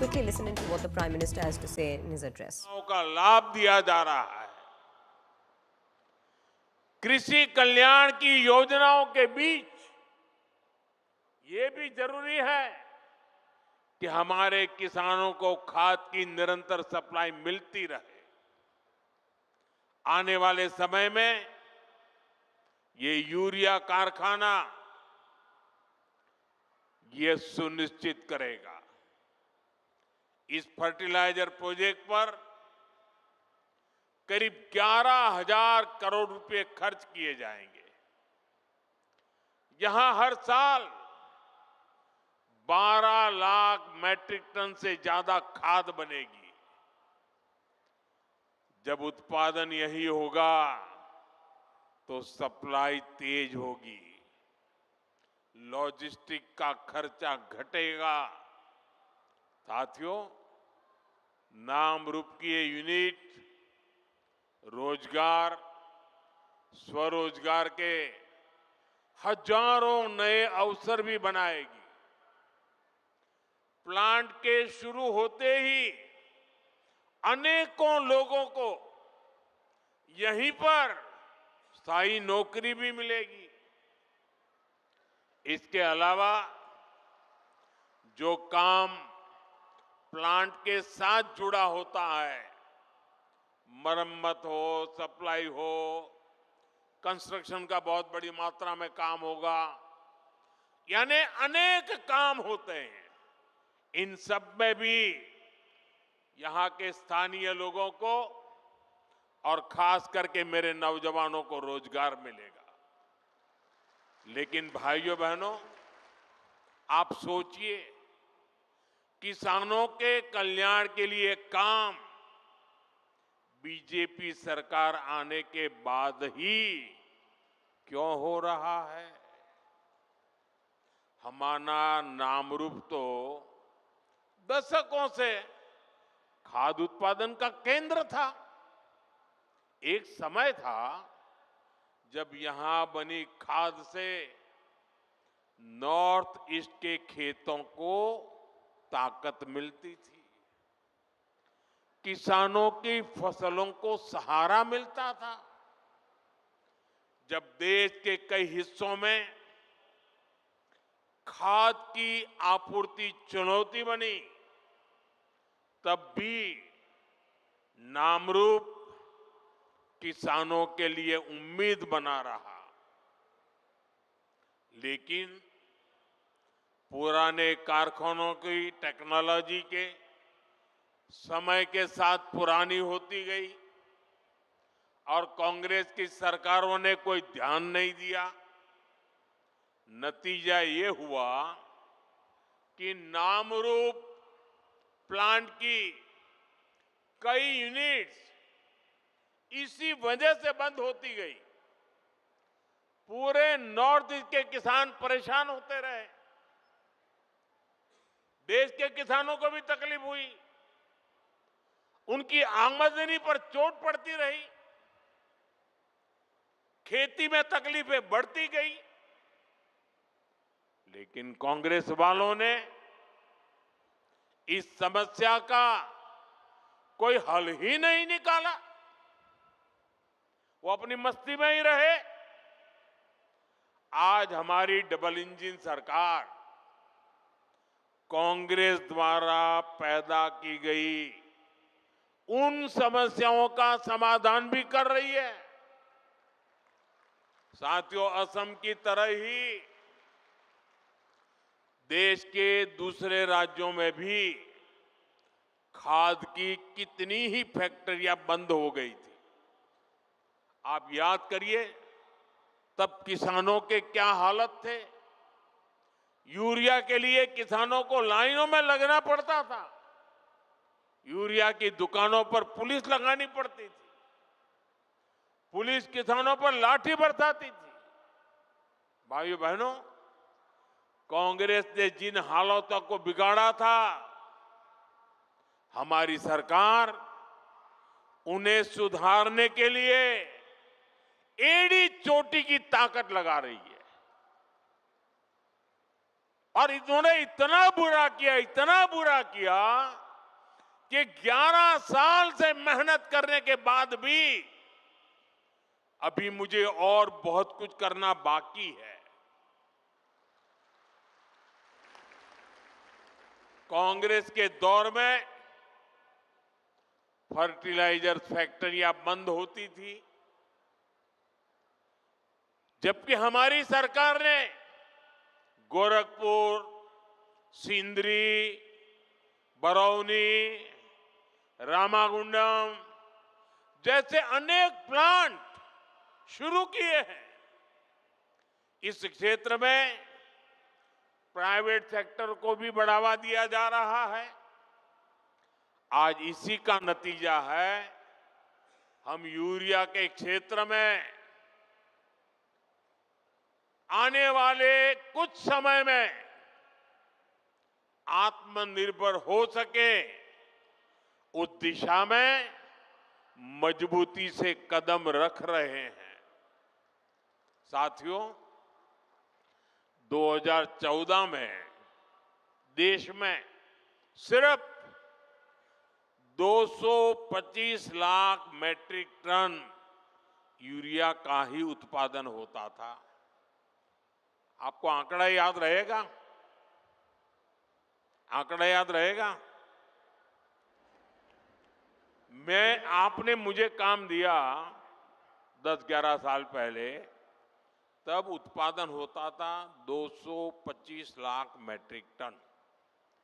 quickly listen into what the Prime Minister has to say in his address. का लाभ दिया जा रहा है। कृषि कल्याण की योजनाओं के बीच ये भी जरूरी है कि हमारे किसानों को खाद की निरंतर सप्लाई मिलती रहे। आने वाले समय में ये यूरिया कारखाना ये सुनिश्चित करेगा। इस फर्टिलाइजर प्रोजेक्ट पर करीब 11,000 करोड़ रुपए खर्च किए जाएंगे। यहां हर साल 12 लाख मैट्रिक टन से ज्यादा खाद बनेगी। जब उत्पादन यही होगा तो सप्लाई तेज होगी, लॉजिस्टिक का खर्चा घटेगा। साथियों, नाम रूप की ये यूनिट रोजगार, स्वरोजगार के हजारों नए अवसर भी बनाएगी। प्लांट के शुरू होते ही अनेकों लोगों को यहीं पर स्थायी नौकरी भी मिलेगी। इसके अलावा जो काम प्लांट के साथ जुड़ा होता है, मरम्मत हो, सप्लाई हो, कंस्ट्रक्शन का बहुत बड़ी मात्रा में काम होगा, यानी अनेक काम होते हैं। इन सब में भी यहां के स्थानीय लोगों को और खास करके मेरे नौजवानों को रोजगार मिलेगा। लेकिन भाइयों बहनों, आप सोचिए, किसानों के कल्याण के लिए काम बीजेपी सरकार आने के बाद ही क्यों हो रहा है? हमारा नामरूप तो दशकों से खाद्य उत्पादन का केंद्र था। एक समय था जब यहां बनी खाद से नॉर्थ ईस्ट के खेतों को ताकत मिलती थी, किसानों की फसलों को सहारा मिलता था। जब देश के कई हिस्सों में खाद की आपूर्ति चुनौती बनी, तब भी नामरूप किसानों के लिए उम्मीद बना रहा। लेकिन पुराने कारखानों की टेक्नोलॉजी के समय के साथ पुरानी होती गई और कांग्रेस की सरकारों ने कोई ध्यान नहीं दिया। नतीजा ये हुआ कि नामरूप प्लांट की कई यूनिट्स इसी वजह से बंद होती गई। पूरे नॉर्थ ईस्ट के किसान परेशान होते रहे, देश के किसानों को भी तकलीफ हुई, उनकी आमदनी पर चोट पड़ती रही, खेती में तकलीफें बढ़ती गई। लेकिन कांग्रेस वालों ने इस समस्या का कोई हल ही नहीं निकाला। वो अपनी मस्ती में ही रहे। आज हमारी डबल इंजन सरकार कांग्रेस द्वारा पैदा की गई उन समस्याओं का समाधान भी कर रही है। साथियों, असम की तरह ही देश के दूसरे राज्यों में भी खाद की कितनी ही फैक्ट्रियां बंद हो गई थी। आप याद करिए, तब किसानों के क्या हालत थे। यूरिया के लिए किसानों को लाइनों में लगना पड़ता था, यूरिया की दुकानों पर पुलिस लगानी पड़ती थी, पुलिस किसानों पर लाठी बरसाती थी। भाइयों बहनों, कांग्रेस ने जिन हालातों को बिगाड़ा था, हमारी सरकार उन्हें सुधारने के लिए एड़ी चोटी की ताकत लगा रही है। और इन्होंने इतना बुरा किया कि 11 साल से मेहनत करने के बाद भी अभी मुझे और बहुत कुछ करना बाकी है। कांग्रेस के दौर में फर्टिलाइजर फैक्ट्रियां बंद होती थी, जबकि हमारी सरकार ने गोरखपुर, सिंदरी, बरौनी, रामागुंडम जैसे अनेक प्लांट शुरू किए हैं। इस क्षेत्र में प्राइवेट सेक्टर को भी बढ़ावा दिया जा रहा है। आज इसी का नतीजा है हम यूरिया के क्षेत्र में आने वाले कुछ समय में आत्मनिर्भर हो सके, उस दिशा में मजबूती से कदम रख रहे हैं। साथियों, 2014 में देश में सिर्फ 225 लाख मैट्रिक टन यूरिया का ही उत्पादन होता था। आपको आंकड़ा याद रहेगा? आंकड़ा याद रहेगा? आपने मुझे काम दिया 10-11 साल पहले, तब उत्पादन होता था 225 लाख मैट्रिक टन।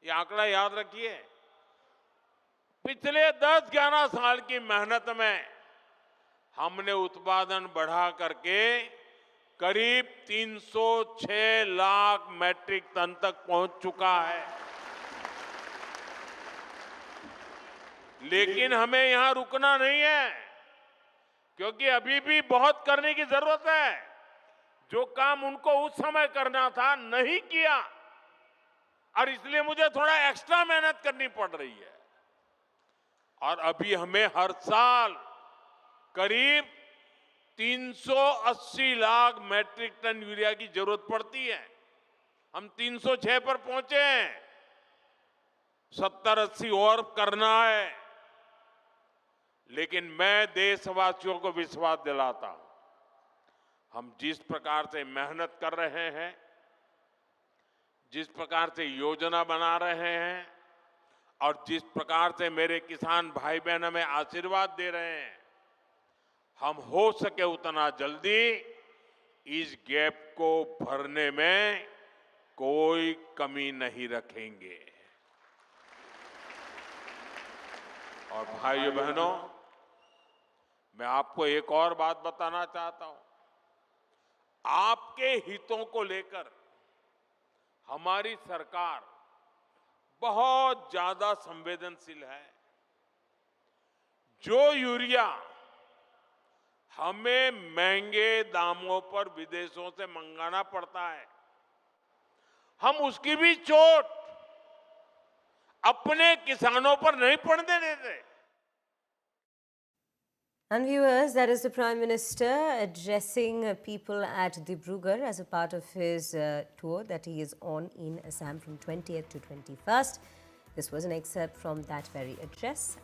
ये आंकड़ा याद रखिए। पिछले 10-11 साल की मेहनत में हमने उत्पादन बढ़ा करके करीब 306 लाख मैट्रिक टन तक पहुंच चुका है। लेकिन हमें यहां रुकना नहीं है, क्योंकि अभी भी बहुत करने की जरूरत है। जो काम उनको उस समय करना था नहीं किया, और इसलिए मुझे थोड़ा एक्स्ट्रा मेहनत करनी पड़ रही है। और अभी हमें हर साल करीब 380 लाख मैट्रिक टन यूरिया की जरूरत पड़ती है। हम 306 पर पहुंचे हैं, 70-80 और करना है। लेकिन मैं देशवासियों को विश्वास दिलाता हूं, हम जिस प्रकार से मेहनत कर रहे हैं, जिस प्रकार से योजना बना रहे हैं, और जिस प्रकार से मेरे किसान भाई बहन हमें आशीर्वाद दे रहे हैं, हम हो सके उतना जल्दी इस गैप को भरने में कोई कमी नहीं रखेंगे। और भाइयों बहनों, मैं आपको एक और बात बताना चाहता हूं। आपके हितों को लेकर हमारी सरकार बहुत ज्यादा संवेदनशील है। जो यूरिया हमें महंगे दामों पर विदेशों से मंगाना पड़ता है, हम उसकी भी चोट अपने किसानों पर नहीं पड़ने देते। And viewers, that is the Prime Minister addressing people at Dibrugarh as a part of his tour that he is on in Assam from 20th to 21st. This was an excerpt from that very address.